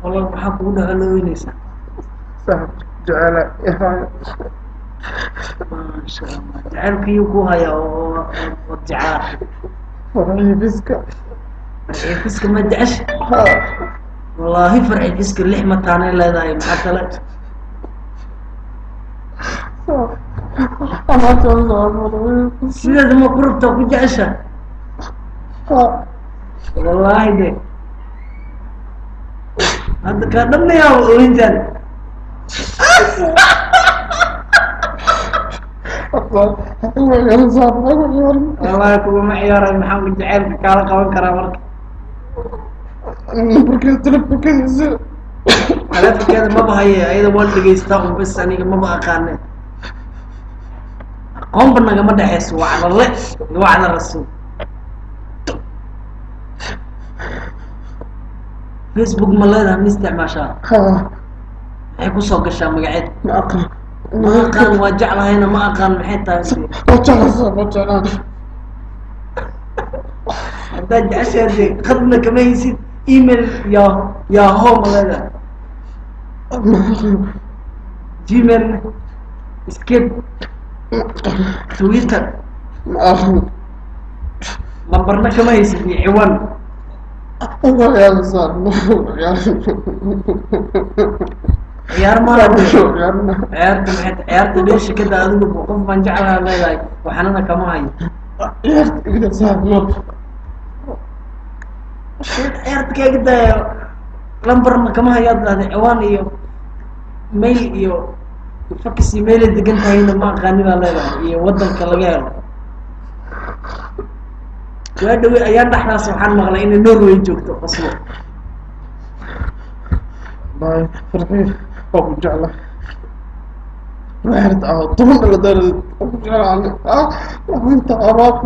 والله maxaa kugu dhaca looynaysaa صاحب جعل إهانة maasha allah jacaylkiyuu ku hayaa oo jeclaa فرعي بسكة farci fiska ma jecesha ها wallaahi farci fiska 6 mataanay leedahay maxaa kale أنا توزع sideeda ma ku rabtaa ku jecesha ها wallaahi de hadda kaa dhammayaa ooyintan wallaahi kuguma ciyaaray maxaan ku jacaylka kaala qaban karaa marka taleefankeeda maba haye ayada waan dhegaystaa un bas aniga maba aqaane aqoonba nagama dhexayso wacdale iyo wacda rasuul facebook ma leedahay ma isticmaashaa maxay kusoo gashaa magaceed ma aqaan waa jeclahayna ma aqaan maxay tahay haddaad jeceshaade qadna kama haysid email yaho ma leedahay gmail skip twitter lambarna kama haysid iyo ciwaan ciyaar maa ciyaarta maxay ciyaarta dheesha kada adigu qof baan jeclaha leedahay waxanana kama hayo ciyaarta kaaga daayo lambarna kama hayaad dhahday ciwaan iyo mail iyo fakis email degan tahayna ma aqaani baa leedahay iyo wadanka laga helo waa dhawe ayaan dhexdaas waxaan maqlay inay Norway joogto qasbo باي فرحي أبو جعله واحد طول اللي دار أبو جعله وأنت أباك